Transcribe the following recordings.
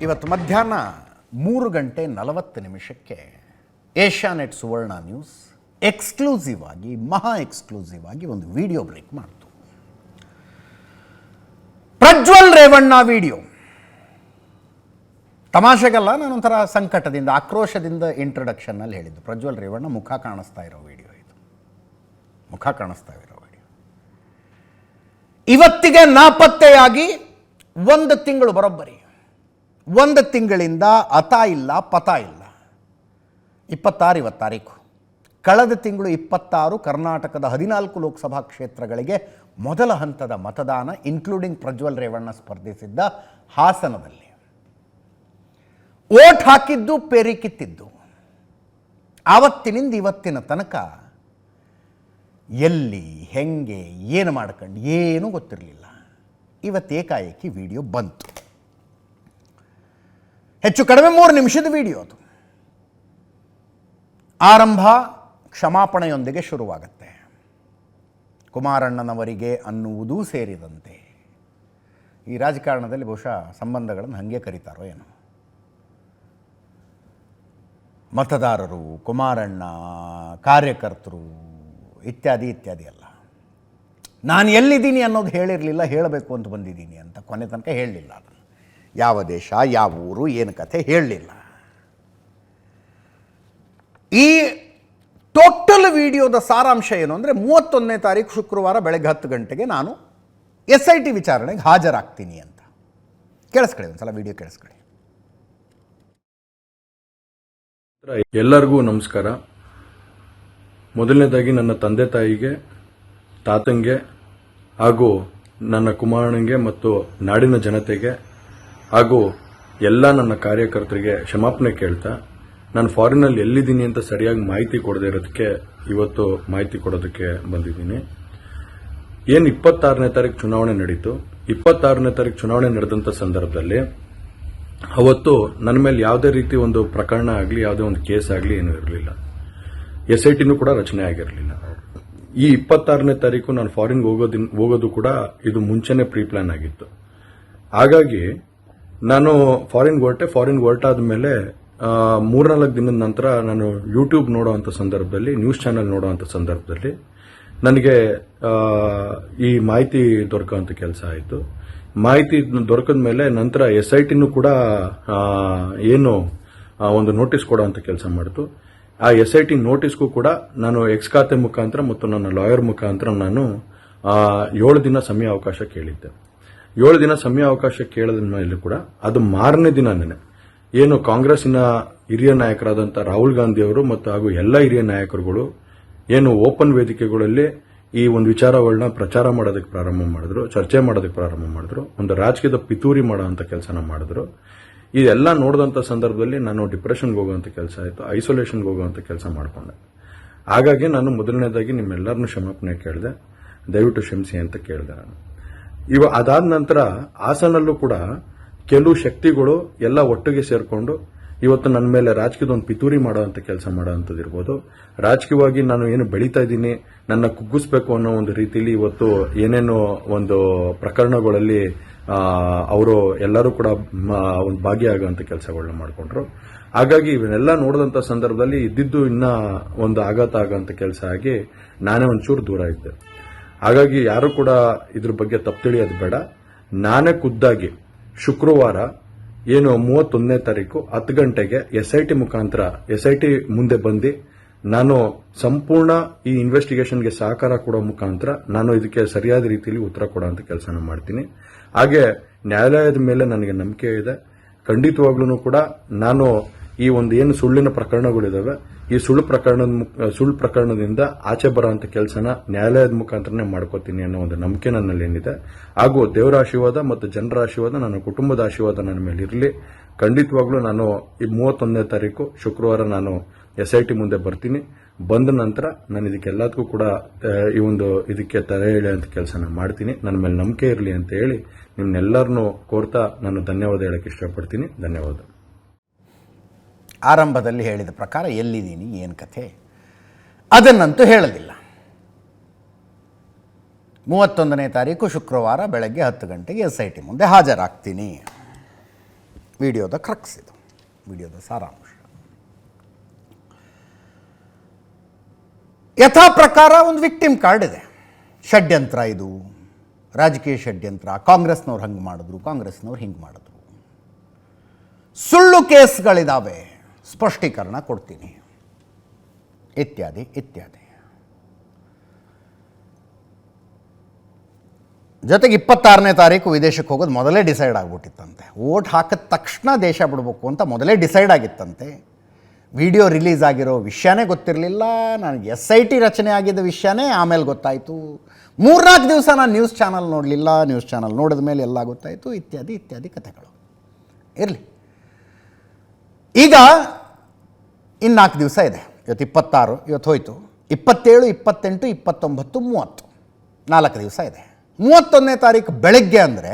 ಇವತ್ತು ಮಧ್ಯಾಹ್ನ 3:40 ಏಷ್ಯಾನೆಟ್ ಸುವರ್ಣ news exclusive ಆಗಿ ಮಹಾ ಎಕ್ಸ್ಕ್ಲೂಸಿವ್ ಆಗಿ ಒಂದು ವಿಡಿಯೋ ಬ್ರೇಕ್ ಮಾಡ್ತು. ಪ್ರಜ್ವಲ್ ರೇವಣ್ಣ ವಿಡಿಯೋ ತಮಾಷೆಗಲ್ಲ, ನಾನೊಂಥರ ಸಂಕಟದಿಂದ ಆಕ್ರೋಶದಿಂದ ಇಂಟ್ರೊಡಕ್ಷನ್ನಲ್ಲಿ ಹೇಳಿದ್ದು. ಪ್ರಜ್ವಲ್ ರೇವಣ್ಣ ಮುಖ ಕಾಣಿಸ್ತಾ ಇರೋ ವಿಡಿಯೋ ಇದು, ಮುಖ ಕಾಣಿಸ್ತಾ ಇರೋ ವಿಡಿಯೋ. ಇವತ್ತಿಗೆ ನಾಪತ್ತೆಯಾಗಿ 1 ತಿಂಗಳು, ಬರೋಬ್ಬರಿ 1 ತಿಂಗಳಿಂದ ಅತ ಇಲ್ಲ ಪತ ಇಲ್ಲ. 26 ಇವತ್ತು ತಾರೀಕು. ಕಳೆದ ತಿಂಗಳು 26 ಕರ್ನಾಟಕದ 14 ಲೋಕಸಭಾ ಕ್ಷೇತ್ರಗಳಿಗೆ ಮೊದಲ ಹಂತದ ಮತದಾನ, ಇನ್ಕ್ಲೂಡಿಂಗ್ ಪ್ರಜ್ವಲ್ ರೇವಣ್ಣ ಸ್ಪರ್ಧಿಸಿದ್ದ ಹಾಸನದಲ್ಲಿ. ಓಟ್ ಹಾಕಿದ್ದು ಪೇರಿಕಿತ್ತಿದ್ದು. ಆವತ್ತಿನಿಂದ ಇವತ್ತಿನ ತನಕ ಎಲ್ಲಿ ಹೆಂಗೆ ಏನು ಮಾಡ್ಕೊಂಡು ಏನೂ ಗೊತ್ತಿರಲಿಲ್ಲ. ಇವತ್ತು ಏಕಾಏಕಿ ವಿಡಿಯೋ ಬಂತು. ಹೆಚ್ಚು ಕಡಿಮೆ 3 ನಿಮಿಷದ ವಿಡಿಯೋ ಅದು. ಆರಂಭ ಕ್ಷಮಾಪಣೆಯೊಂದಿಗೆ ಶುರುವಾಗುತ್ತೆ. ಕುಮಾರಣ್ಣನವರಿಗೆ ಅನ್ನುವುದೂ ಸೇರಿದಂತೆ. ಈ ರಾಜಕಾರಣದಲ್ಲಿ ಬಹುಶಃ ಸಂಬಂಧಗಳನ್ನು ಹಾಗೆ ಕರೀತಾರೋ ಏನೋ. ಮತದಾರರು, ಕುಮಾರಣ್ಣ, ಕಾರ್ಯಕರ್ತರು ಇತ್ಯಾದಿ ಇತ್ಯಾದಿ ಅಲ್ಲ. ನಾನು ಎಲ್ಲಿದ್ದೀನಿ ಅನ್ನೋದು ಹೇಳಿರಲಿಲ್ಲ, ಹೇಳಬೇಕು ಅಂತ ಬಂದಿದ್ದೀನಿ ಅಂತ ಕೊನೆ ತನಕ ಹೇಳಲಿಲ್ಲ. ಅದನ್ನು ಯಾವ ದೇಶ, ಯಾವ ಊರು, ಏನು ಕಥೆ ಹೇಳಲಿಲ್ಲ. ಈ ಟೋಟಲ್ ವಿಡಿಯೋದ ಸಾರಾಂಶ ಏನು ಅಂದರೆ, 31ನೇ ತಾರೀಕು ಶುಕ್ರವಾರ ಬೆಳಗ್ಗೆ 10 ಗಂಟೆಗೆ ನಾನು SIT ವಿಚಾರಣೆಗೆ ಹಾಜರಾಗ್ತೀನಿ ಅಂತ. ಕೇಳಿಸ್ಕೊಳ್ಳಿ, ಒಂದ್ಸಲ ವಿಡಿಯೋ ಕೇಳಿಸ್ಕೊಳ್ಳಿ. ಎಲ್ಲರಿಗೂ ನಮಸ್ಕಾರ. ಮೊದಲನೇದಾಗಿ ನನ್ನ ತಂದೆ ತಾಯಿಗೆ, ತಾತಂಗೆ ಹಾಗೂ ನನ್ನ ಕುಮಾರನಿಗೆ ಮತ್ತು ನಾಡಿನ ಜನತೆಗೆ ಹಾಗೂ ಎಲ್ಲ ನನ್ನ ಕಾರ್ಯಕರ್ತರಿಗೆ ಕ್ಷಮಾಪಣೆ ಕೇಳ್ತಾ, ನಾನು ಫಾರಿನಲ್ಲಿ ಎಲ್ಲಿದ್ದೀನಿ ಅಂತ ಸರಿಯಾಗಿ ಮಾಹಿತಿ ಕೊಡದೇ ಇರೋದಕ್ಕೆ ಇವತ್ತು ಮಾಹಿತಿ ಕೊಡೋದಕ್ಕೆ ಬಂದಿದ್ದೀನಿ. ಏನು 26ನೇ ತಾರೀಕು ಚುನಾವಣೆ ನಡೀತು. 26ನೇ ತಾರೀಕು ಚುನಾವಣೆ ನಡೆದಂಥ ಸಂದರ್ಭದಲ್ಲಿ ಅವತ್ತು ನನ್ನ ಮೇಲೆ ಯಾವುದೇ ರೀತಿ ಒಂದು ಪ್ರಕರಣ ಆಗಲಿ, ಯಾವುದೇ ಒಂದು ಕೇಸ್ ಆಗಲಿ ಏನೂ ಇರಲಿಲ್ಲ. SITನೂ ಕೂಡ ರಚನೆ ಆಗಿರಲಿಲ್ಲ. ಈ 26ನೇ ತಾರೀಕು ನಾನು ಫಾರಿನ್ ಹೋಗೋದು ಕೂಡ ಇದು ಮುಂಚೆನೆ ಪ್ರೀ ಪ್ಲಾನ್ ಆಗಿತ್ತು. ಹಾಗಾಗಿ ನಾನು ಫಾರಿನ್ ಹೊರಟಾದ ಮೇಲೆ 3-4 ದಿನದ ನಂತರ ನಾನು ಯೂಟ್ಯೂಬ್ ನೋಡುವಂಥ ಸಂದರ್ಭದಲ್ಲಿ, ನ್ಯೂಸ್ ಚಾನೆಲ್ ನೋಡುವಂಥ ಸಂದರ್ಭದಲ್ಲಿ ನನಗೆ ಈ ಮಾಹಿತಿ ದೊರಕುವಂಥ ಕೆಲಸ ಆಯಿತು. ಮಾಹಿತಿ ದೊರಕಿದ ಮೇಲೆ ನಂತರ SITನೂ ಕೂಡ ಏನು ಒಂದು ನೋಟಿಸ್ ಕೊಡುವಂಥ ಕೆಲಸ ಮಾಡಿತು. ಆ SIT ನೋಟಿಸ್ಗೂ ಕೂಡ ನಾನು ಎಕ್ಸ್ ಖಾತೆ ಮುಖಾಂತರ ಮತ್ತು ನನ್ನ ಲಾಯರ್ ಮುಖಾಂತರ ನಾನು 7 ದಿನ ಸಮಯ ಅವಕಾಶ ಕೇಳಿದ್ದೆ. 7 ದಿನ ಸಮಯ ಅವಕಾಶ ಕೇಳಿದ ಮೇಲೆ ಕೂಡ ಅದು ಮಾರನೇ ದಿನನೇ ಏನು ಕಾಂಗ್ರೆಸ್ಸಿನ ಹಿರಿಯ ನಾಯಕರಾದಂಥ ರಾಹುಲ್ ಗಾಂಧಿ ಅವರು ಮತ್ತು ಹಾಗೂ ಎಲ್ಲ ಹಿರಿಯ ನಾಯಕರುಗಳು ಏನು ಓಪನ್ ವೇದಿಕೆಗಳಲ್ಲಿ ಈ ಒಂದು ವಿಚಾರಗಳನ್ನ ಪ್ರಚಾರ ಮಾಡೋದಕ್ಕೆ ಪ್ರಾರಂಭ ಮಾಡಿದ್ರು, ಚರ್ಚೆ ಮಾಡೋದಕ್ಕೆ ಪ್ರಾರಂಭ ಮಾಡಿದ್ರು, ಒಂದು ರಾಜಕೀಯದ ಪಿತೂರಿ ಮಾಡೋಂಥ ಕೆಲಸನ ಮಾಡಿದ್ರು. ಇದೆಲ್ಲ ನೋಡಿದಂಥ ಸಂದರ್ಭದಲ್ಲಿ ನಾನು ಡಿಪ್ರೆಷನ್ಗೆ ಹೋಗುವಂಥ ಕೆಲಸ ಆಯಿತು, ಐಸೋಲೇಷನ್ಗೆ ಹೋಗುವಂಥ ಕೆಲಸ ಮಾಡಿಕೊಂಡೆ. ಹಾಗಾಗಿ ನಾನು ಮೊದಲನೇದಾಗಿ ನಿಮ್ಮೆಲ್ಲರನ್ನೂ ಕ್ಷಮಾಪಣೆ ಕೇಳಿದೆ, ದಯವಿಟ್ಟು ಕ್ಷಮಿಸಿ ಅಂತ ಕೇಳಿದೆ ನಾನು. ಅದಾದ ನಂತರ ಹಾಸನಲ್ಲೂ ಕೂಡ ಕೆಲವು ಶಕ್ತಿಗಳು ಎಲ್ಲ ಒಟ್ಟಿಗೆ ಸೇರ್ಕೊಂಡು ಇವತ್ತು ನನ್ನ ಮೇಲೆ ರಾಜಕೀಯದ ಒಂದು ಪಿತೂರಿ ಮಾಡುವಂಥ ಕೆಲಸ ಮಾಡೋವಂಥದ್ದು ಇರ್ಬೋದು. ರಾಜಕೀಯವಾಗಿ ನಾನು ಏನು ಬೆಳೀತಾ ಇದ್ದೀನಿ, ನನ್ನ ಕುಗ್ಗಿಸ್ಬೇಕು ಅನ್ನೋ ಒಂದು ರೀತಿಯಲ್ಲಿ ಇವತ್ತು ಏನೇನೋ ಒಂದು ಪ್ರಕರಣಗಳಲ್ಲಿ ಅವರು ಎಲ್ಲರೂ ಕೂಡ ಒಂದು ಭಾಗಿಯಾಗುವಂಥ ಕೆಲಸಗಳನ್ನ ಮಾಡಿಕೊಂಡ್ರು. ಹಾಗಾಗಿ ಇವನ್ನೆಲ್ಲ ನೋಡಿದಂಥ ಸಂದರ್ಭದಲ್ಲಿ ಇದ್ದಿದ್ದು ಇನ್ನ ಒಂದು ಆಘಾತ ಆಗೋಂಥ ಕೆಲಸ ಆಗಿ ನಾನೇ ಒಂಚೂರು ದೂರ ಇದ್ದೆ. ಹಾಗಾಗಿ ಯಾರು ಕೂಡ ಇದ್ರ ಬಗ್ಗೆ ತಪ್ಪು ತಿಳಿಯೋದು ಬೇಡ. ನಾನೇ ಖುದ್ದಾಗಿ ಶುಕ್ರವಾರ ಏನು 31ನೇ ತಾರೀಕು 10 ಗಂಟೆಗೆ SIT ಮುಖಾಂತರ SIT ಮುಂದೆ ಬಂದು ನಾನು ಸಂಪೂರ್ಣ ಈ ಇನ್ವೆಸ್ಟಿಗೇಷನ್ಗೆ ಸಹಕಾರ ಕೊಡೋ ಮುಖಾಂತರ ನಾನು ಇದಕ್ಕೆ ಸರಿಯಾದ ರೀತಿಯಲ್ಲಿ ಉತ್ತರ ಕೊಡುವಂತ ಕೆಲಸನ ಮಾಡ್ತೀನಿ. ಹಾಗೆ ನ್ಯಾಯಾಲಯದ ಮೇಲೆ ನನಗೆ ನಂಬಿಕೆ ಇದೆ. ಖಂಡಿತವಾಗ್ಲೂ ಕೂಡ ನಾನು ಈ ಒಂದು ಏನು ಸುಳ್ಳಿನ ಪ್ರಕರಣಗಳಿದಾವೆ, ಈ ಸುಳ್ಳು ಪ್ರಕರಣದಿಂದ ಆಚೆ ಬರೋಂಥ ಕೆಲಸನ ನ್ಯಾಯಾಲಯದ ಮುಖಾಂತರನೇ ಮಾಡ್ಕೋತೀನಿ ಅನ್ನೋ ಒಂದು ನಂಬಿಕೆ ನನ್ನಲ್ಲಿ ಏನಿದೆ. ಹಾಗೂ ದೇವರ ಆಶೀರ್ವಾದ ಮತ್ತು ಜನರ ಆಶೀರ್ವಾದ, ನನ್ನ ಕುಟುಂಬದ ಆಶೀರ್ವಾದ ನನ್ನ ಮೇಲೆ ಇರಲಿ. ಖಂಡಿತವಾಗ್ಲೂ ನಾನು ಈ 31ನೇ ತಾರೀಕು ಶುಕ್ರವಾರ ನಾನು SIT ಮುಂದೆ ಬರ್ತೀನಿ. ಬಂದ ನಂತರ ನಾನು ಇದಕ್ಕೆಲ್ಲದಕ್ಕೂ ಕೂಡ ಈ ಒಂದು ಇದಕ್ಕೆ ತಲೆ ಎಳೆಯುವಂಥ ಕೆಲಸನ ಮಾಡ್ತೀನಿ. ನನ್ನ ಮೇಲೆ ನಂಬಿಕೆ ಇರಲಿ ಅಂತ ಹೇಳಿ ನಿಮ್ನೆಲ್ಲರನ್ನೂ ಕೋರ್ತಾ ನಾನು ಧನ್ಯವಾದ ಹೇಳಕ್ಕೆ ಇಷ್ಟಪಡ್ತೀನಿ. ಧನ್ಯವಾದ. ಆರಂಭದಲ್ಲಿ ಹೇಳಿದ ಪ್ರಕಾರ ಎಲ್ಲಿದ್ದೀನಿ, ಏನು ಕಥೆ, ಅದನ್ನಂತೂ ಹೇಳಲಿಲ್ಲ. 31ನೇ ತಾರೀಕು ಶುಕ್ರವಾರ ಬೆಳಗ್ಗೆ 10 ಗಂಟೆಗೆ SIT ಮುಂದೆ ಹಾಜರಾಗ್ತೀನಿ. ವಿಡಿಯೋದ ಕ್ರಕ್ಸ್ ಇದು, ವಿಡಿಯೋದ ಸಾರಾಂಶ. ಯಥಾ ಪ್ರಕಾರ ಒಂದು ವಿಕ್ಟಿಮ್ ಕಾರ್ಡ್ ಇದೆ. ಷಡ್ಯಂತ್ರ ಇದು, ರಾಜಕೀಯ ಷಡ್ಯಂತ್ರ, ಕಾಂಗ್ರೆಸ್ನವ್ರು ಹಂಗೆ ಮಾಡಿದ್ರು, ಕಾಂಗ್ರೆಸ್ನವ್ರು ಹಿಂಗೆ ಮಾಡಿದ್ರು, ಸುಳ್ಳು ಕೇಸ್ಗಳಿದ್ದಾವೆ, ಸ್ಪಷ್ಟೀಕರಣ ಕೊಡ್ತೀನಿ, ಇತ್ಯಾದಿ ಇತ್ಯಾದಿ. ಜೊತೆಗೆ 26ನೇ ತಾರೀಕು ವಿದೇಶಕ್ಕೆ ಹೋಗೋದು ಮೊದಲೇ ಡಿಸೈಡ್ ಆಗಿಬಿಟ್ಟಿತ್ತಂತೆ. ವೋಟ್ ಹಾಕಿದ ತಕ್ಷಣ ದೇಶ ಬಿಡಬೇಕು ಅಂತ ಮೊದಲೇ ಡಿಸೈಡ್ ಆಗಿತ್ತಂತೆ. ವಿಡಿಯೋ ರಿಲೀಸ್ ಆಗಿರೋ ವಿಷಯನೇ ಗೊತ್ತಿರಲಿಲ್ಲ ನನಗೆ. SIT ರಚನೆ ಆಗಿದ್ದ ವಿಷಯನೇ ಆಮೇಲೆ ಗೊತ್ತಾಯಿತು. 3-4 ದಿವಸ ನಾನು ನ್ಯೂಸ್ ಚಾನಲ್ ನೋಡಲಿಲ್ಲ, ನ್ಯೂಸ್ ಚಾನಲ್ ನೋಡಿದ ಮೇಲೆ ಎಲ್ಲ ಗೊತ್ತಾಯಿತು, ಇತ್ಯಾದಿ ಇತ್ಯಾದಿ ಕಥೆಗಳು. ಇರಲಿ, ಈಗ ಇನ್ನು 4 ದಿವಸ ಇದೆ. ಇವತ್ತು 26, ಇವತ್ತು ಹೋಯಿತು. 27, 28, 29, 30, 4 ದಿವಸ ಇದೆ. 31ನೇ ತಾರೀಕು ಬೆಳಗ್ಗೆ ಅಂದರೆ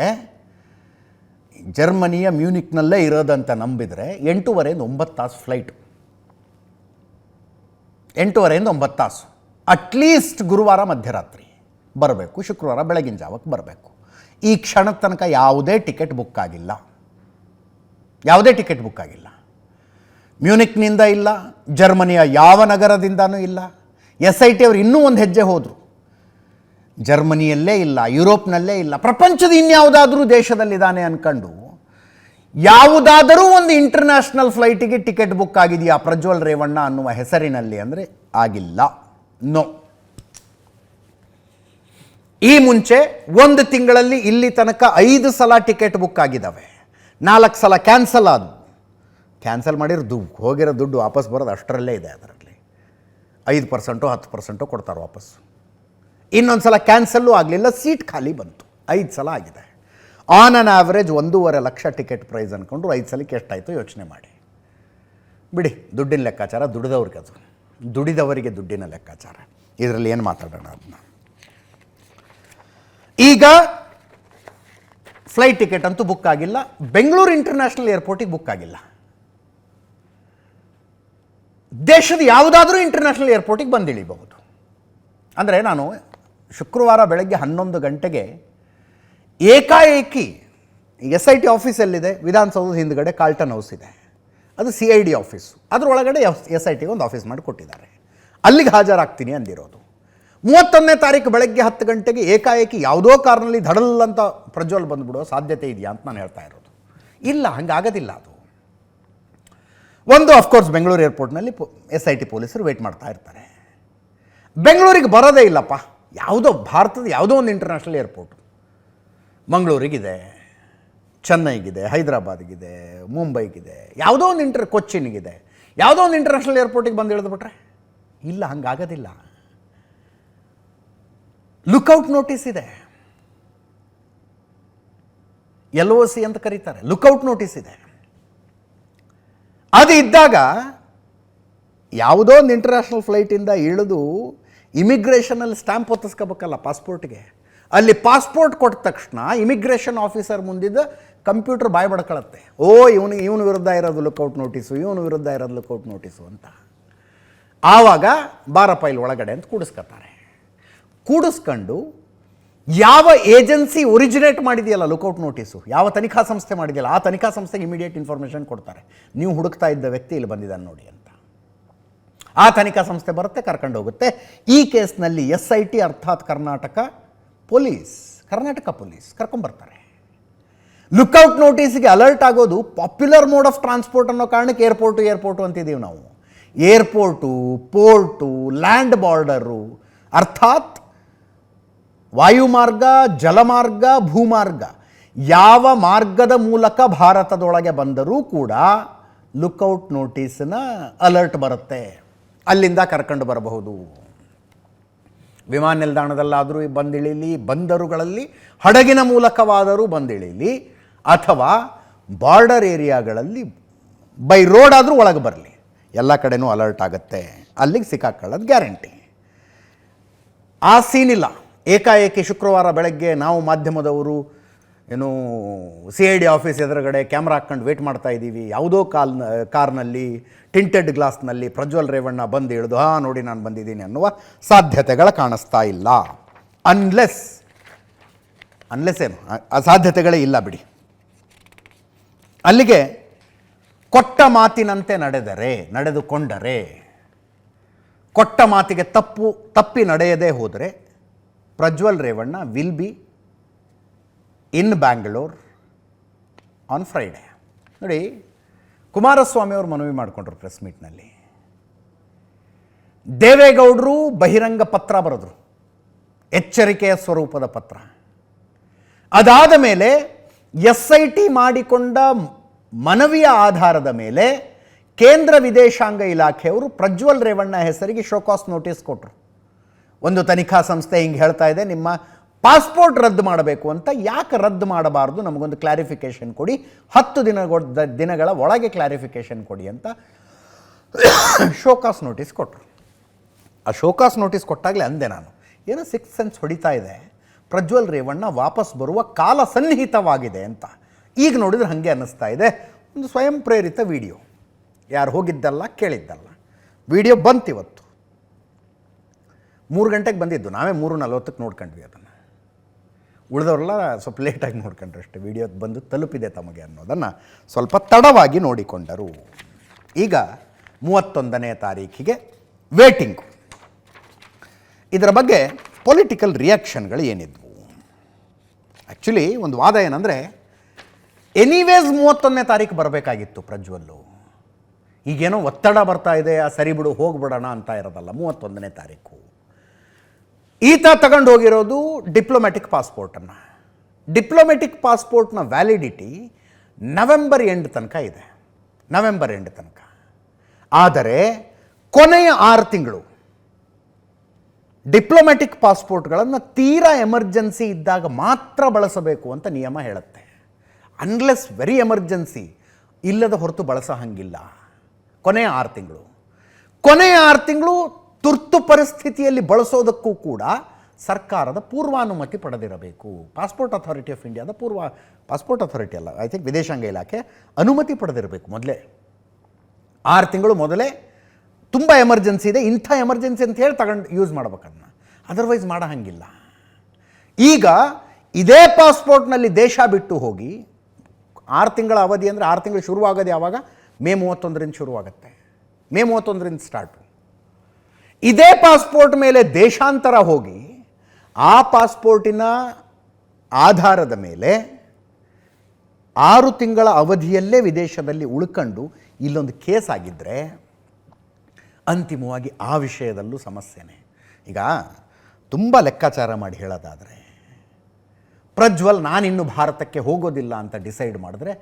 ಜರ್ಮನಿಯ ಮ್ಯೂನಿಕ್ನಲ್ಲೇ ಇರೋದಂತ ನಂಬಿದರೆ 8:30 9 ತಾಸು ಫ್ಲೈಟು. 8:30 9 ತಾಸು. ಅಟ್ಲೀಸ್ಟ್ ಗುರುವಾರ ಮಧ್ಯರಾತ್ರಿ ಬರಬೇಕು, ಶುಕ್ರವಾರ ಬೆಳಗಿನ ಜಾವಕ್ಕೆ ಬರಬೇಕು. ಈ ಕ್ಷಣದ ತನಕ ಯಾವುದೇ ಟಿಕೆಟ್ ಬುಕ್ ಆಗಿಲ್ಲ, ಯಾವುದೇ ಟಿಕೆಟ್ ಬುಕ್ ಆಗಿಲ್ಲ. ಮ್ಯೂನಿಕ್ನಿಂದ ಇಲ್ಲ, ಜರ್ಮನಿಯ ಯಾವ ನಗರದಿಂದನೂ ಇಲ್ಲ. SIT ಅವರು ಇನ್ನೂ ಒಂದು ಹೆಜ್ಜೆ ಹೋದರು. ಜರ್ಮನಿಯಲ್ಲೇ ಇಲ್ಲ, ಯುರೋಪ್ನಲ್ಲೇ ಇಲ್ಲ, ಪ್ರಪಂಚದ ಇನ್ಯಾವುದಾದ್ರೂ ದೇಶದಲ್ಲಿದ್ದಾನೆ ಅಂದ್ಕೊಂಡು ಯಾವುದಾದರೂ ಒಂದು ಇಂಟರ್ನ್ಯಾಷನಲ್ ಫ್ಲೈಟಿಗೆ ಟಿಕೆಟ್ ಬುಕ್ ಆಗಿದೆಯಾ ಪ್ರಜ್ವಲ್ ರೇವಣ್ಣ ಅನ್ನುವ ಹೆಸರಿನಲ್ಲಿ ಅಂದರೆ ಆಗಿಲ್ಲ. ನೋ. ಈ ಮುಂಚೆ 1 ತಿಂಗಳಲ್ಲಿ ಇಲ್ಲಿ ತನಕ 5 ಸಲ ಟಿಕೆಟ್ ಬುಕ್ ಆಗಿದ್ದಾವೆ, 4 ಸಲ ಕ್ಯಾನ್ಸಲ್ ಆದವು. ಕ್ಯಾನ್ಸಲ್ ಮಾಡಿರೋ ಹೋಗಿರೋ ದುಡ್ಡು ವಾಪಸ್ ಬರೋದು ಅಷ್ಟರಲ್ಲೇ ಇದೆ. ಅದರಲ್ಲಿ 5% 10% ಕೊಡ್ತಾರೆ ವಾಪಸ್ಸು. ಇನ್ನೊಂದು ಸಲ ಕ್ಯಾನ್ಸಲ್ಲು ಆಗಲಿಲ್ಲ, ಸೀಟ್ ಖಾಲಿ ಬಂತು. 5 ಸಲ ಆಗಿದೆ. On on average 1.5 lakh ticket price ಅಂದ್ಕೊಂಡ್ರು 5 ಸಲಕ್ಕೆ ಎಷ್ಟಾಯಿತು ಯೋಚನೆ ಮಾಡಿ. ಬಿಡಿ, ದುಡ್ಡಿನ ಲೆಕ್ಕಾಚಾರ ದುಡಿದವ್ರಿಗೆ, ಅದು ದುಡಿದವರಿಗೆ ದುಡ್ಡಿನ ಲೆಕ್ಕಾಚಾರ. ಇದರಲ್ಲಿ ಏನು ಮಾತಾಡೋಣ ಅದನ್ನ. ಈಗ ಫ್ಲೈಟ್ ಟಿಕೆಟ್ ಅಂತೂ ಬುಕ್ ಆಗಿಲ್ಲ. ಬೆಂಗಳೂರು ಇಂಟರ್ನ್ಯಾಷನಲ್ ಏರ್ಪೋರ್ಟಿಗೆ ಬುಕ್ ಆಗಿಲ್ಲ. ದೇಶದ ಯಾವುದಾದ್ರೂ ಇಂಟರ್ನ್ಯಾಷನಲ್ ಏರ್ಪೋರ್ಟಿಗೆ ಬಂದಿಳಿಬಹುದು. ಅಂದರೆ ನಾನು ಶುಕ್ರವಾರ ಬೆಳಗ್ಗೆ 11 ಗಂಟೆಗೆ ಏಕಾಏಕಿ SIT ಆಫೀಸ್ ಎಲ್ಲಿದೆ, ವಿಧಾನಸೌಧದ ಹಿಂದ್ಗಡೆ ಕಾರ್ಲ್ಟನ್ ಹೌಸ್ ಇದೆ, ಅದು CID ಆಫೀಸು. ಅದರೊಳಗಡೆ SITಗೆ ಒಂದು ಆಫೀಸ್ ಮಾಡಿ ಕೊಟ್ಟಿದ್ದಾರೆ. ಅಲ್ಲಿಗೆ ಹಾಜರಾಗ್ತೀನಿ ಅಂದಿರೋದು. 31ನೇ ತಾರೀಕು ಬೆಳಗ್ಗೆ 10 ಗಂಟೆಗೆ ಏಕಾಏಕಿ ಯಾವುದೋ ಕಾರಣದಲ್ಲಿ ಧಡಲ್ಲಂತ ಪ್ರಜ್ವಲ್ ಬಂದುಬಿಡೋ ಸಾಧ್ಯತೆ ಇದೆಯಾ ಅಂತ ನಾನು ಹೇಳ್ತಾ ಇರೋದು. ಇಲ್ಲ, ಹಂಗಾಗೋದಿಲ್ಲ. ಅದು ಒಂದು ಅಫ್ಕೋರ್ಸ್ ಬೆಂಗಳೂರು ಏರ್ಪೋರ್ಟ್ನಲ್ಲಿ SIT ಪೊಲೀಸರು ವೇಟ್ ಮಾಡ್ತಾ ಇರ್ತಾರೆ. ಬೆಂಗಳೂರಿಗೆ ಬರೋದೇ ಇಲ್ಲಪ್ಪ. ಯಾವುದೋ ಭಾರತದ ಯಾವುದೋ ಒಂದು ಇಂಟರ್ನ್ಯಾಷನಲ್ ಏರ್ಪೋರ್ಟು ಮಂಗಳೂರಿಗಿದೆ, ಚೆನ್ನೈಗಿದೆ, ಹೈದರಾಬಾದ್ಗಿದೆ, ಮುಂಬೈಗಿದೆ, ಯಾವುದೋ ಒಂದು ಕೊಚ್ಚಿನ್ಗಿದೆ, ಯಾವುದೋ ಒಂದು ಇಂಟರ್ನ್ಯಾಷನಲ್ ಏರ್ಪೋರ್ಟಿಗೆ ಬಂದು ಇಳಿದ್ಬಿಟ್ರೆ ಇಲ್ಲ, ಹಂಗಾಗೋದಿಲ್ಲ. ಲುಕ್ಔಟ್ ನೋಟಿಸ್ ಇದೆ, LOC ಅಂತ ಕರೀತಾರೆ. ಲುಕ್ಔಟ್ ನೋಟಿಸ್ ಇದೆ. ಅದು ಇದ್ದಾಗ ಯಾವುದೋ ಒಂದು ಇಂಟರ್ನ್ಯಾಷನಲ್ ಫ್ಲೈಟಿಂದ ಇಳಿದು ಇಮಿಗ್ರೇಷನಲ್ಲಿ ಸ್ಟ್ಯಾಂಪ್ ಒತ್ತಿಸ್ಕೋಬೇಕಲ್ಲ ಪಾಸ್ಪೋರ್ಟ್ಗೆ. ಅಲ್ಲಿ ಪಾಸ್ಪೋರ್ಟ್ ಕೊಟ್ಟ ತಕ್ಷಣ ಇಮಿಗ್ರೇಷನ್ ಆಫೀಸರ್ ಮುಂದಿದ್ದ ಕಂಪ್ಯೂಟರ್ ಬಾಯ್ ಬಡ್ಕೊಳ್ಳುತ್ತೆ. ಇವನು ವಿರುದ್ಧ ಇರೋದು ಲುಕ್ಔಟ್ ನೋಟಿಸು, ಇವನು ವಿರುದ್ಧ ಇರೋದು ಲುಕ್ಔಟ್ ನೋಟಿಸು ಅಂತ. ಆವಾಗ ಬಾರಪ್ಪ ಇಲ್ಲಿ ಒಳಗಡೆ ಅಂತ ಕೂಡಿಸ್ಕೊತಾರೆ. ಕೂಡಿಸ್ಕೊಂಡು ಯಾವ ಏಜೆನ್ಸಿ ಒರಿಜಿನೇಟ್ ಮಾಡಿದೆಯಲ್ಲ ಲುಕ್ಔಟ್ ನೋಟಿಸು, ಯಾವ ತನಿಖಾ ಸಂಸ್ಥೆ ಮಾಡಿದೆಯಲ್ಲ ಆ ತನಿಖಾ ಸಂಸ್ಥೆಗೆ ಇಮಿಡಿಯೇಟ್ ಇನ್ಫಾರ್ಮೇಷನ್ ಕೊಡ್ತಾರೆ. ನೀವು ಹುಡುಕ್ತಾ ಇದ್ದ ವ್ಯಕ್ತಿ ಇಲ್ಲಿ ಬಂದಿದ್ದಾನೆ ನೋಡಿ ಅಂತ. ಆ ತನಿಖಾ ಸಂಸ್ಥೆ ಬರುತ್ತೆ, ಕರ್ಕೊಂಡು ಹೋಗುತ್ತೆ. ಈ ಕೇಸ್ನಲ್ಲಿ SIT ಅರ್ಥಾತ್ ಕರ್ನಾಟಕ ಪೊಲೀಸ್ ಕರ್ಕೊಂಬರ್ತಾರೆ. ಲುಕ್ಔಟ್ ನೋಟಿಸ್ಗೆ ಅಲರ್ಟ್ ಆಗೋದು ಪಾಪ್ಯುಲರ್ ಮೋಡ್ ಆಫ್ ಟ್ರಾನ್ಸ್ಪೋರ್ಟ್ ಅನ್ನೋ ಕಾರಣಕ್ಕೆ ಏರ್ಪೋರ್ಟು ಅಂತಿದ್ದೀವಿ ನಾವು. ಏರ್ಪೋರ್ಟು, ಪೋರ್ಟು, ಲ್ಯಾಂಡ್ ಬಾರ್ಡರು ಅರ್ಥಾತ್ ವಾಯುಮಾರ್ಗ, ಜಲಮಾರ್ಗ, ಭೂಮಾರ್ಗ ಯಾವ ಮಾರ್ಗದ ಮೂಲಕ ಭಾರತದೊಳಗೆ ಬಂದರೂ ಕೂಡ ಲುಕ್ಔಟ್ ನೋಟಿಸ್ನ ಅಲರ್ಟ್ ಬರುತ್ತೆ. ಅಲ್ಲಿಂದ ಕರ್ಕೊಂಡು ಬರಬಹುದು. ವಿಮಾನ ನಿಲ್ದಾಣದಲ್ಲಾದರೂ ಬಂದಿಳಿಲಿ, ಬಂದರುಗಳಲ್ಲಿ ಹಡಗಿನ ಮೂಲಕವಾದರೂ ಬಂದಿಳಿಲಿ, ಅಥವಾ ಬಾರ್ಡರ್ ಏರಿಯಾಗಳಲ್ಲಿ ಬೈ ರೋಡ್ ಆದರೂ ಒಳಗೆ ಬರಲಿ, ಎಲ್ಲ ಕಡೆನೂ ಅಲರ್ಟ್ ಆಗುತ್ತೆ. ಅಲ್ಲಿಗೆ ಸಿಕ್ಕಾಕೊಳ್ಳೋದು ಗ್ಯಾರಂಟಿ. ಆ ಸೀನಿಲ್ಲ. ಏಕಾಏಕಿ ಶುಕ್ರವಾರ ಬೆಳಗ್ಗೆ ನಾವು ಮಾಧ್ಯಮದವರು ಏನು CID ಆಫೀಸ್ ಎದುರುಗಡೆ ಕ್ಯಾಮ್ರಾ ಹಾಕ್ಕೊಂಡು ವೇಟ್ ಮಾಡ್ತಾ ಇದ್ದೀವಿ. ಯಾವುದೋ ಕಾರ್ನಲ್ಲಿ ಟಿಂಟೆಡ್ ಗ್ಲಾಸ್ನಲ್ಲಿ ಪ್ರಜ್ವಲ್ ರೇವಣ್ಣ ಬಂದು ಇಳಿದು ನೋಡಿ ನಾನು ಬಂದಿದ್ದೀನಿ ಅನ್ನುವ ಸಾಧ್ಯತೆಗಳು ಕಾಣಿಸ್ತಾ ಇಲ್ಲ. ಅನ್ಲೆಸ್ ಏನು ಆ ಸಾಧ್ಯತೆಗಳೇ ಇಲ್ಲ ಬಿಡಿ. ಅಲ್ಲಿಗೆ ಕೊಟ್ಟ ಮಾತಿನಂತೆ ನಡೆದುಕೊಂಡರೆ, ಕೊಟ್ಟ ಮಾತಿಗೆ ತಪ್ಪಿ ನಡೆಯದೇ ಹೋದರೆ Prajwal Revanna will be in Bangalore on Friday. ನೋಡಿ, ಕುಮಾರಸ್ವಾಮಿ ಅವರು ಮನವಿ ಮಾಡಿಕೊಂಡ್ರು ಪ್ರೆಸ್ ಮೀಟ್ನಲ್ಲಿ. ದೇವೇಗೌಡರು ಬಹಿರಂಗ ಪತ್ರ ಬರೆದ್ರು, ಎಚ್ಚರಿಕೆಯ ಸ್ವರೂಪದ ಪತ್ರ. ಅದಾದ ಮೇಲೆ SIT ಮಾಡಿಕೊಂಡ ಮನವಿಯ ಆಧಾರದ ಮೇಲೆ ಕೇಂದ್ರ ವಿದೇಶಾಂಗ ಇಲಾಖೆಯವರು ಪ್ರಜ್ವಲ್ ರೇವಣ್ಣ ಹೆಸರಿಗೆ ಶೋಕಾಸ್ ನೋಟಿಸ್ ಕೊಟ್ಟರು. ಒಂದು ತನಿಖಾ ಸಂಸ್ಥೆ ಹಿಂಗೆ ಹೇಳ್ತಾ ಇದೆ, ನಿಮ್ಮ ಪಾಸ್ಪೋರ್ಟ್ ರದ್ದು ಮಾಡಬೇಕು ಅಂತ. ಯಾಕೆ ರದ್ದು ಮಾಡಬಾರ್ದು, ನಮಗೊಂದು ಕ್ಲಾರಿಫಿಕೇಷನ್ ಕೊಡಿ, 10 ದಿನಗಳ ಒಳಗೆ ಕ್ಲಾರಿಫಿಕೇಷನ್ ಕೊಡಿ ಅಂತ ಶೋಕಾಸ್ ನೋಟಿಸ್ ಕೊಟ್ಟರು. ಆ ಶೋಕಾಸ್ ನೋಟಿಸ್ ಕೊಟ್ಟಾಗಲೇ ಅಂದೆ ನಾನು, ಏನೋ ಸಿಕ್ಸ್ ಸೆನ್ಸ್ ಹೊಡಿತಾ ಇದೆ, ಪ್ರಜ್ವಲ್ ರೇವಣ್ಣ ವಾಪಸ್ ಬರುವ ಕಾಲ ಸನ್ನಿಹಿತವಾಗಿದೆ ಅಂತ. ಈಗ ನೋಡಿದ್ರೆ ಹಾಗೆ ಅನ್ನಿಸ್ತಾ ಇದೆ. ಒಂದು ಸ್ವಯಂ ಪ್ರೇರಿತ ವಿಡಿಯೋ, ಯಾರು ಹೋಗಿದ್ದಲ್ಲ ಕೇಳಿದ್ದಲ್ಲ, ವಿಡಿಯೋ ಬಂತಿವತ್ತು 3 ಗಂಟೆಗೆ ಬಂದಿದ್ದು. ನಾವೇ 3:40ಕ್ಕೆ ನೋಡ್ಕೊಂಡ್ವಿ ಅದನ್ನು. ಉಳಿದವರೆಲ್ಲ ಸ್ವಲ್ಪ ಲೇಟಾಗಿ ನೋಡ್ಕೊಂಡ್ರು ಅಷ್ಟೇ. ವಿಡಿಯೋ ಬಂದು ತಲುಪಿದೆ ತಮಗೆ ಅನ್ನೋದನ್ನು ಸ್ವಲ್ಪ ತಡವಾಗಿ ನೋಡಿಕೊಂಡರು. ಈಗ 31ನೇ ತಾರೀಖಿಗೆ ವೇಟಿಂಗು. ಇದರ ಬಗ್ಗೆ ಪೊಲಿಟಿಕಲ್ ರಿಯಾಕ್ಷನ್ಗಳು ಏನಿದ್ವು? ಆ್ಯಕ್ಚುಲಿ ಒಂದು ವಾದ ಏನಂದರೆ, ಎನಿವೇಸ್ 31ನೇ ತಾರೀಕು ಬರಬೇಕಾಗಿತ್ತು ಪ್ರಜ್ವಲ್ಲು. ಈಗೇನೋ ಒತ್ತಡ ಬರ್ತಾ ಇದೆ, ಸರಿ ಬಿಡು ಹೋಗ್ಬಿಡೋಣ ಅಂತ ಇರೋದಲ್ಲ. 31ನೇ ತಾರೀಕು ಈತ ತಗೊಂಡು ಹೋಗಿರೋದು ಡಿಪ್ಲೊಮ್ಯಾಟಿಕ್ ಪಾಸ್ಪೋರ್ಟನ್ನು. ಡಿಪ್ಲೊಮ್ಯಾಟಿಕ್ ಪಾಸ್ಪೋರ್ಟ್ನ ವ್ಯಾಲಿಡಿಟಿ ನವೆಂಬರ್ ಎಂಡ್ ತನಕ ಇದೆ, ನವೆಂಬರ್ ಎಂಡ್ ತನಕ. ಆದರೆ ಕೊನೆಯ 6 ತಿಂಗಳು ಡಿಪ್ಲೊಮ್ಯಾಟಿಕ್ ಪಾಸ್ಪೋರ್ಟ್ಗಳನ್ನು ತೀರಾ ಎಮರ್ಜೆನ್ಸಿ ಇದ್ದಾಗ ಮಾತ್ರ ಬಳಸಬೇಕು ಅಂತ ನಿಯಮ ಹೇಳುತ್ತೆ. ಅನ್ಲೆಸ್ ವೆರಿ ಎಮರ್ಜೆನ್ಸಿ ಇಲ್ಲದ ಹೊರತು ಬಳಸೋ ಹಾಗಿಲ್ಲ. ಕೊನೆಯ 6 ತಿಂಗಳು ತುರ್ತು ಪರಿಸ್ಥಿತಿಯಲ್ಲಿ ಬಳಸೋದಕ್ಕೂ ಕೂಡ ಸರ್ಕಾರದ ಪೂರ್ವಾನುಮತಿ ಪಡೆದಿರಬೇಕು. ಪಾಸ್ಪೋರ್ಟ್ ಅಥಾರಿಟಿ ಆಫ್ ಇಂಡಿಯಾದ ಪಾಸ್ಪೋರ್ಟ್ ಅಥಾರಿಟಿ ಅಲ್ಲ, ಐ ಥಿಂಕ್ ವಿದೇಶಾಂಗ ಇಲಾಖೆ ಅನುಮತಿ ಪಡೆದಿರಬೇಕು ಮೊದಲೇ. 6 ತಿಂಗಳು ಮೊದಲೇ ತುಂಬ ಎಮರ್ಜೆನ್ಸಿ ಇದೆ, ಇಂಥ ಎಮರ್ಜೆನ್ಸಿ ಅಂತ ಹೇಳಿ ತಗೊಂಡು ಯೂಸ್ ಮಾಡ್ಬೇಕನ್ನ, ಅದರ್ವೈಸ್ ಮಾಡೋ ಹಾಗಿಲ್ಲ. ಈಗ ಇದೇ ಪಾಸ್ಪೋರ್ಟ್ನಲ್ಲಿ ದೇಶ ಬಿಟ್ಟು ಹೋಗಿ 6 ತಿಂಗಳ ಅವಧಿ ಅಂದರೆ 6 ತಿಂಗಳು ಶುರುವಾಗೋದು ಯಾವಾಗ? ಮೇ 31ರಿಂದ ಶುರುವಾಗುತ್ತೆ. ಮೇ 31ರಿಂದ ಸ್ಟಾರ್ಟು. ಇದೇ ಪಾಸ್ಪೋರ್ಟ್ ಮೇಲೆ ದೇಶಾಂತರ ಹೋಗಿ ಆ ಪಾಸ್ಪೋರ್ಟಿನ ಆಧಾರದ ಮೇಲೆ 6 ತಿಂಗಳ ಅವಧಿಯಲ್ಲೇ ವಿದೇಶದಲ್ಲಿ ಉಳ್ಕೊಂಡು ಇಲ್ಲೊಂದು ಕೇಸ್ ಆಗಿದ್ದರೆ ಅಂತಿಮವಾಗಿ ಆ ವಿಷಯದಲ್ಲೂ ಸಮಸ್ಯೆನೇ. ಈಗ ತುಂಬ ಲೆಕ್ಕಾಚಾರ ಮಾಡಿ ಹೇಳೋದಾದರೆ, ಪ್ರಜ್ವಲ್ ನಾನಿನ್ನು ಭಾರತಕ್ಕೆ ಹೋಗೋದಿಲ್ಲ ಅಂತ ಡಿಸೈಡ್ ಮಾಡಿದ್ರೆ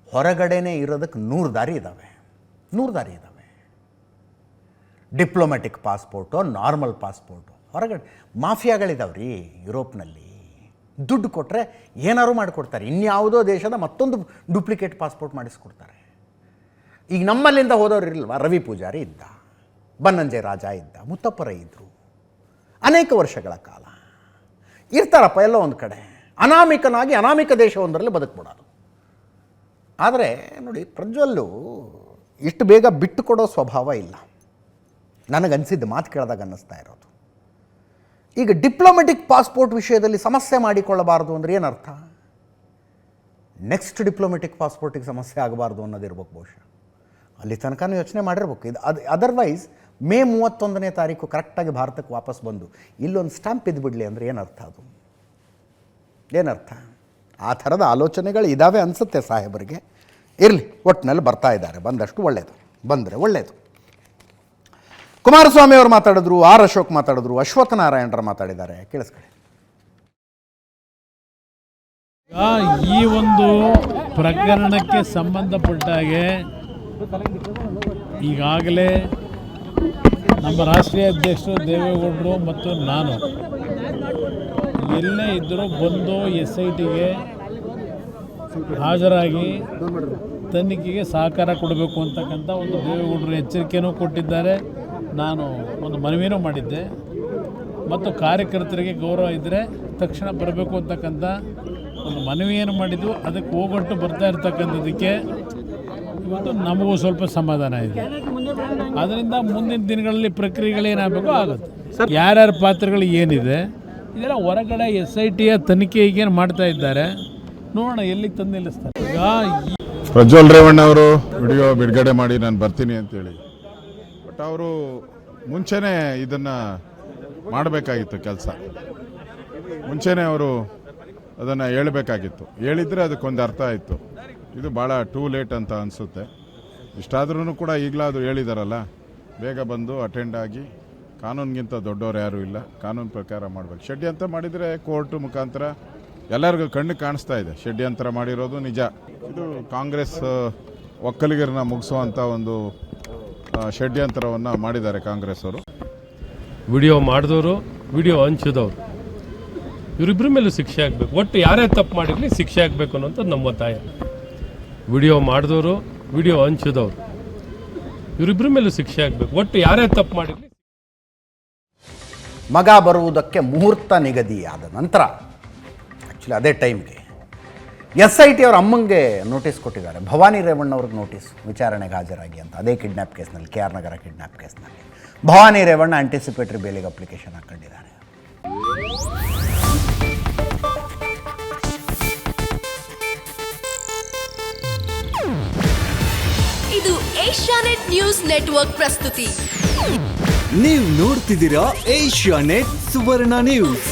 ಹೊರಗಡೆನೇ ಇರೋದಕ್ಕೆ 100 ದಾರಿ ಇದ್ದಾವೆ. ಡಿಪ್ಲೊಮ್ಯಾಟಿಕ್ ಪಾಸ್ಪೋರ್ಟು, ನಾರ್ಮಲ್ ಪಾಸ್ಪೋರ್ಟು, ಹೊರಗಡೆ ಮಾಫಿಯಾಗಳಿದಾವ್ರಿ ಯುರೋಪ್ನಲ್ಲಿ. ದುಡ್ಡು ಕೊಟ್ಟರೆ ಏನಾದ್ರು ಮಾಡಿಕೊಡ್ತಾರೆ. ಇನ್ಯಾವುದೋ ದೇಶದ ಮತ್ತೊಂದು ಡೂಪ್ಲಿಕೇಟ್ ಪಾಸ್ಪೋರ್ಟ್ ಮಾಡಿಸ್ಕೊಡ್ತಾರೆ. ಈಗ ನಮ್ಮಲ್ಲಿಂದ ಹೋದವ್ರು ಇರಲ್ವ, ರವಿ ಪೂಜಾರಿ ಇದ್ದ, ಬನ್ನಂಜೆ ರಾಜ ಇದ್ದ, ಮುತ್ತಪ್ಪರ ಇದ್ದರು, ಅನೇಕ ವರ್ಷಗಳ ಕಾಲ ಇರ್ತಾರಪ್ಪ ಎಲ್ಲೋ ಒಂದು ಕಡೆ. ಅನಾಮಿಕನಾಗಿ ಅನಾಮಿಕ ದೇಶವೊಂದರಲ್ಲಿ ಬದುಕ್ಬಿಡೋದು. ಆದರೆ ನೋಡಿ, ಪ್ರಜ್ವಲ್ಲು ಇಷ್ಟು ಬೇಗ ಬಿಟ್ಟು ಕೊಡೋ ಸ್ವಭಾವ ಇಲ್ಲ. ನನಗನ್ಸಿದ್ದು ಮಾತು ಕೇಳಿದಾಗ ಅನ್ನಿಸ್ತಾ ಇರೋದು. ಈಗ ಡಿಪ್ಲೊಮ್ಯಾಟಿಕ್ ಪಾಸ್ಪೋರ್ಟ್ ವಿಷಯದಲ್ಲಿ ಸಮಸ್ಯೆ ಮಾಡಿಕೊಳ್ಳಬಾರ್ದು ಅಂದರೆ ಏನರ್ಥ? ನೆಕ್ಸ್ಟ್ ಡಿಪ್ಲೊಮ್ಯಾಟಿಕ್ ಪಾಸ್ಪೋರ್ಟಿಗೆ ಸಮಸ್ಯೆ ಆಗಬಾರ್ದು ಅನ್ನೋದಿರ್ಬೇಕು ಬಹುಶಃ. ಅಲ್ಲಿ ತನಕ ಯೋಚನೆ ಮಾಡಿರ್ಬೇಕು. ಇದು ಅದರ್ವೈಸ್ ಮೇ 31ನೇ ತಾರೀಕು ಕರೆಕ್ಟಾಗಿ ಭಾರತಕ್ಕೆ ವಾಪಸ್ ಬಂದು ಇಲ್ಲೊಂದು ಸ್ಟ್ಯಾಂಪ್ ಇದ್ದುಬಿಡಲಿ ಅಂದರೆ ಏನರ್ಥ? ಅದು ಏನರ್ಥ? ಆ ಥರದ ಆಲೋಚನೆಗಳು ಇದ್ದಾವೆ ಅನಿಸುತ್ತೆ ಸಾಹೇಬರಿಗೆ. ಇರಲಿ, ಒಟ್ಟಿನಲ್ಲಿ ಬರ್ತಾ ಇದ್ದಾರೆ, ಬಂದಷ್ಟು ಒಳ್ಳೆಯದು, ಬಂದರೆ ಒಳ್ಳೆಯದು. ಕುಮಾರಸ್ವಾಮಿ ಅವರು ಮಾತಾಡಿದ್ರು, ಆರ್ ಅಶೋಕ್ ಮಾತಾಡಿದ್ರು, ಅಶ್ವತ್ಥ ನಾರಾಯಣರು ಮಾತಾಡಿದ್ದಾರೆ, ಕೇಳಿಸ್ಕೊಳ್ಳಿ. ಈ ಒಂದು ಪ್ರಕರಣಕ್ಕೆ ಸಂಬಂಧಪಟ್ಟ ಹಾಗೆ ಈಗಾಗಲೇ ನಮ್ಮ ರಾಷ್ಟ್ರೀಯ ಅಧ್ಯಕ್ಷರು ದೇವೇಗೌಡರು ಮತ್ತು ನಾನು ಎಲ್ಲೇ ಇದ್ದರೂ ಬಂದು SITಗೆ ಹಾಜರಾಗಿ ತನಿಖೆಗೆ ಸಹಕಾರ ಕೊಡಬೇಕು ಅಂತಕ್ಕಂಥ ಒಂದು ದೇವೇಗೌಡರು ಎಚ್ಚರಿಕೆಯೂ ಕೊಟ್ಟಿದ್ದಾರೆ. ನಾನು ಒಂದು ಮನವಿನೂ ಮಾಡಿದ್ದೆ. ಮತ್ತು ಕಾರ್ಯಕರ್ತರಿಗೆ ಗೌರವ ಇದ್ದರೆ ತಕ್ಷಣ ಬರಬೇಕು ಅಂತಕ್ಕಂಥ ಒಂದು ಮನವಿಯನ್ನು ಮಾಡಿದ್ದು. ಅದಕ್ಕೆ ಹೋಗೊಟ್ಟು ಬರ್ತಾ ಇರ್ತಕ್ಕಂಥದ್ದಕ್ಕೆ ಇವತ್ತು ನಮಗೂ ಸ್ವಲ್ಪ ಸಮಾಧಾನ ಇದೆ. ಅದರಿಂದ ಮುಂದಿನ ದಿನಗಳಲ್ಲಿ ಪ್ರಕ್ರಿಯೆಗಳೇನಾಗಬೇಕು ಆಗುತ್ತೆ. ಯಾರ್ಯಾರ ಪಾತ್ರಗಳು ಏನಿದೆ ಇದೆಲ್ಲ ಹೊರಗಡೆ SITಯ ತನಿಖೆ ಈಗೇನು ಮಾಡ್ತಾ ಇದ್ದಾರೆ, ನೋಡೋಣ ಎಲ್ಲಿಗೆ ತಂದು ನಿಲ್ಲಿಸ್ತಾರೆ. ಈಗ ಪ್ರಜ್ವಲ್ ರೇವಣ್ಣ ಅವರು ವಿಡಿಯೋ ಬಿಡುಗಡೆ ಮಾಡಿ ನಾನು ಬರ್ತೀನಿ ಅಂತೇಳಿ, ಬಟ್ ಅವರು ಮುಂಚೆನೇ ಇದನ್ನು ಮಾಡಬೇಕಾಗಿತ್ತು ಕೆಲಸ. ಮುಂಚೆನೇ ಅವರು ಅದನ್ನು ಹೇಳಬೇಕಾಗಿತ್ತು. ಹೇಳಿದರೆ ಅದಕ್ಕೊಂದು ಅರ್ಥ ಆಯಿತು. ಇದು ಭಾಳ ಟೂ ಲೇಟ್ ಅಂತ ಅನಿಸುತ್ತೆ. ಇಷ್ಟಾದ್ರೂ ಕೂಡ ಈಗಲಾದರೂ ಹೇಳಿದಾರಲ್ಲ, ಬೇಗ ಬಂದು ಅಟೆಂಡ್ ಆಗಿ, ಕಾನೂನಿಗಿಂತ ದೊಡ್ಡವ್ರು ಯಾರೂ ಇಲ್ಲ, ಕಾನೂನು ಪ್ರಕಾರ ಮಾಡಬೇಕು. ಷಡ್ಯಂತ್ರ ಮಾಡಿದರೆ ಕೋರ್ಟ್ ಮುಖಾಂತರ ಎಲ್ಲರಿಗೂ ಕಣ್ಣು ಕಾಣಿಸ್ತಾ ಇದೆ. ಷಡ್ಯಂತ್ರ ಮಾಡಿರೋದು ನಿಜ. ಇದು ಕಾಂಗ್ರೆಸ್ ಒಕ್ಕಲಿಗರನ್ನ ಮುಗಿಸುವಂಥ ಒಂದು ಷಡ್ಯಂತ್ರವನ್ನು ಮಾಡಿದ್ದಾರೆ ಕಾಂಗ್ರೆಸ್ ಅವರು. ವಿಡಿಯೋ ಮಾಡಿದವರು, ವಿಡಿಯೋ ಹಂಚಿದವರು, ಇವರಿಬ್ಬರ ಮೇಲೂ ಶಿಕ್ಷೆ ಆಗಬೇಕು. ಒಟ್ಟು ಯಾರೇ ತಪ್ಪು ಮಾಡಿರಲಿ ಶಿಕ್ಷೆ ಆಗಬೇಕು ಅನ್ನೋಂಥದ್ದು ನಮ್ಮ ಒತ್ತಾಯ. ವಿಡಿಯೋ ಮಾಡಿದವರು, ವಿಡಿಯೋ ಹಂಚಿದವರು, ಇವರಿಬ್ಬರ ಮೇಲೂ ಶಿಕ್ಷೆ ಆಗಬೇಕು. ಒಟ್ಟು ಯಾರೇ ತಪ್ಪು ಮಾಡಿರಲಿ. ಮಗ ಬರುವುದಕ್ಕೆ ಮುಹೂರ್ತ ನಿಗದಿಯಾದ ನಂತರ ಆ್ಯಕ್ಚುಲಿ ಅದೇ ಟೈಮ್ಗೆ SIT ಅವ್ರ ಅಮ್ಮಂಗೆ ನೋಟಿಸ್ ಕೊಟ್ಟಿದ್ದಾರೆ. ಭವಾನಿ ರೇವಣ್ಣವ್ರಿಗೆ ನೋಟಿಸ್, ವಿಚಾರಣೆಗೆ ಹಾಜರಾಗಿ ಅಂತ. ಅದೇ ಕಿಡ್ನ್ಯಾಪ್ ಕೇಸ್ನಲ್ಲಿ, KR ನಗರ ಕಿಡ್ನ್ಯಾಪ್ ಕೇಸ್ನಲ್ಲಿ ಭವಾನಿ ರೇವಣ್ಣ ಆಂಟಿಸಿಪೇಟರಿ ಬೇಲಿಗೆ ಅಪ್ಲಿಕೇಶನ್ ಹಾಕೊಂಡಿದ್ದಾರೆ. ಇದು ಏಷ್ಯಾನೆಟ್ ನ್ಯೂಸ್ ನೆಟ್ವರ್ಕ್ ಪ್ರಸ್ತುತಿ. ನೀವು ನೋಡ್ತಿದ್ದೀರಾ ಏಷ್ಯಾನೆಟ್ ಸುವರ್ಣ ನ್ಯೂಸ್.